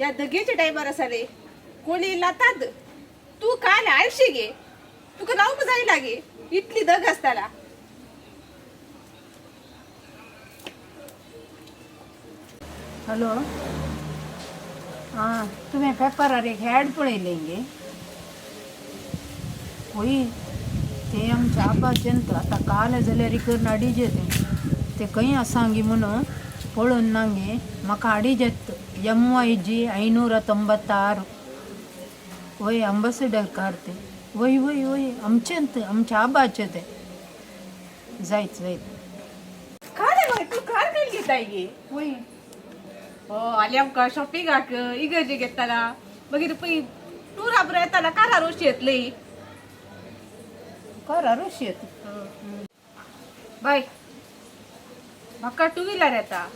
या दगेच्या टायमार आसा रे कोणी लातात तू काल आळशी गे तुका नाव जाय लागे इतली दग असताना हॅलो हां तुम्ही पेपरार एक ॲड पळयलेंगे होई ते आमच्या आबाचेंत आता काल जाल्यार इकर अडीज ते खंय आसांगी म्हणून पळोवन नांगे म्हाका अडीज MYG 596 वय अंबासिडर कार ते वय वय वय आमचेंत आमच्या आबाचे ते जायत जायत काय रे तू कार काय घेताय गे वय हो आली आमकां शॉपिंगाक इगर्जे घेताना मागीर पळय टुरा बरो येताना कारार वशी येतली करा रुशेत बाय म्हाका टू व्हिलर येता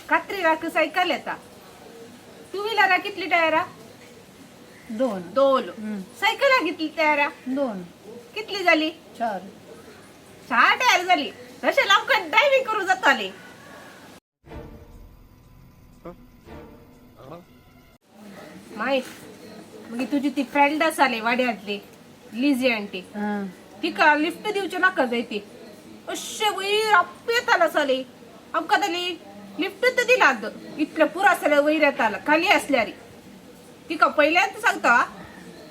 कात्रीराक सायकल येता टू व्हिलरा कितली टायरा 2 दोन सायकला कितली टायरा 2 कितली झाली 4 चार टायर झाली तशें आमकां ड्रायव्हिंग करूं जाताली माय मागीर तुजी ती फ्रेंड आसाली वाड्यांतली लिझी आंटी हां तिका लिफ्ट दिवचे नाका जाय ती अशें वयर आप येतालो आसली आमकां जाली लिफ्ट तर दिलात इतलें पुरो आसलें वयर येतालो खाली असल्यार तिका पहिल्यांत सांगता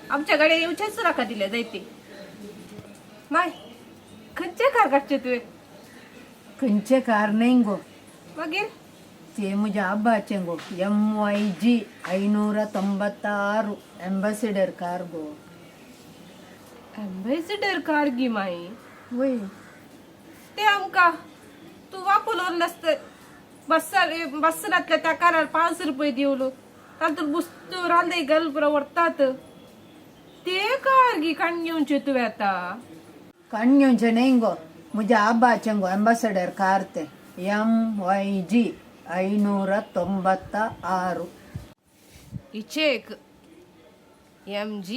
आमच्या गाडयेन येवचेच नाका दिले जाय ती माय खंयचे कार काडचे तुवें खंयचे कार न्हय गो मागीर ते म्हज्या आबाचे गो MYG 596 ambassador car go ambassador car गी माई वय ते आमकां तू वापरलो नसतं बसनातल्या त्या कारार 500 रुपये दिवलो तातूंत बुस्तू रांदे घाल बरो व्हरतात ते कार गी काण घेवचे तुवें आतां काणयोचे न्हय गो म्हज्या आबाचे गो एम्बेसिडर कार ते MYG 596 इचेक MG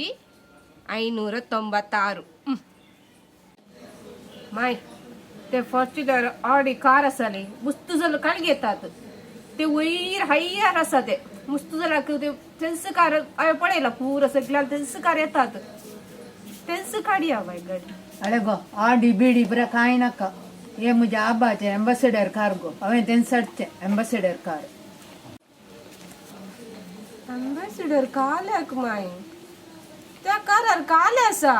596 माय ते फॉर्च्युनर ऑडी कार आसली मुस्तू जाल्यार काण घेतात ते वयर हायर आसा ते मुस्तू जाल्यार ते तेंच कार हांवें पळयला पुरो सगळ्यान तेंच कार येतात तेंच काडया बाय गाडी अरे गो आडी बिडी बरें कांय नाका हे म्हज्या आबाचे एम्बेसिडर कार गो हांवें तेंचें एम्बेसिडर कार एम्बेसिडर काल्याक माय त्या कारार काले आसा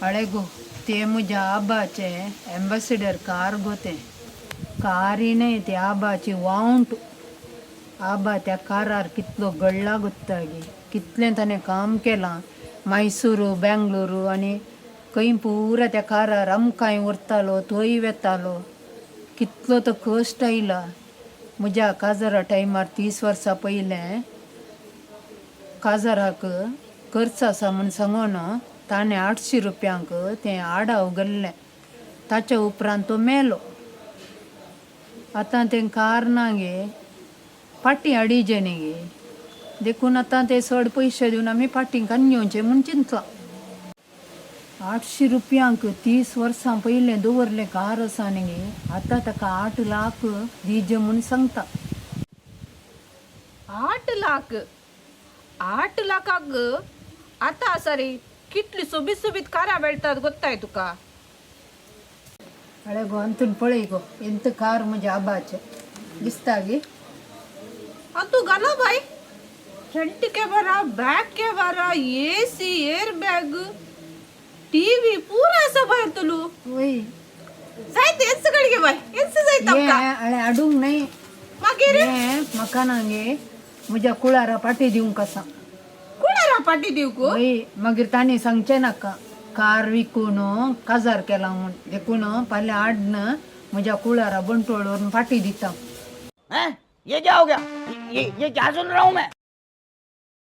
अळे गो ते म्हज्या आबाचे एम्बेसिडर कार गो ते कारी न्हय ते आबाची वाउंट आबा त्या कारार कितलो गडला गुत्ता गे कितलें ताणें काम केलां मैसूरू बेंगलुरू आनी खंय पुरा त्या कारार आमकांय व्हरतालो तोय वेतालो कितलो तो कश्ट आयला म्हज्या काजारा टायमार 30 वर्सां पयलें काजाराक खर्च आसा म्हूण सांगून ताणें 800 रुपयांक तें आडाव गेल्लें ताच्या उपरांत तो मेलो आतां तें कार ना गे फाटीं अडीजे न्ही गे देखून आतां ते चड पयशे दिवन आमी फाटीं कान घेवचें म्हूण चिंतलां 800 रुपयांक 30 वर्सां पयलें दवरलें कार आसा न्ही गे आतां ताका 8 लाख दिजे म्हूण सांगता 8 लाख 8 लाखाक आता आसा रे कितली सोबीत सोबीत कारां मेळटात गोत्ताय तुका अळे गो अंतून पळय गो ಎಂತ कार म्हज्या आबाचे दिसता गे तू घाला भाई front camera back camera AC air bag TV पुरा आसा भायर तुलू वय जायत हेच कडे बाय हेच जायत आमकां अळे आडूंक न्हय मागीर म्हाका ना गे म्हज्या कुळारा पाटी दिवंक आसा कुणारा पाटी दिवं को वय मागीर ताणें सांगचें नाका कार विकून काजार केला म्हूण देखून फाल्यां आडन म्हज्या कुळारा बंटोळ व्हरून फाटी दिता हैं? ये क्या हो गया? ये क्या सुन रहा हूँ मैं?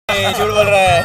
झूठ बोल रहा है।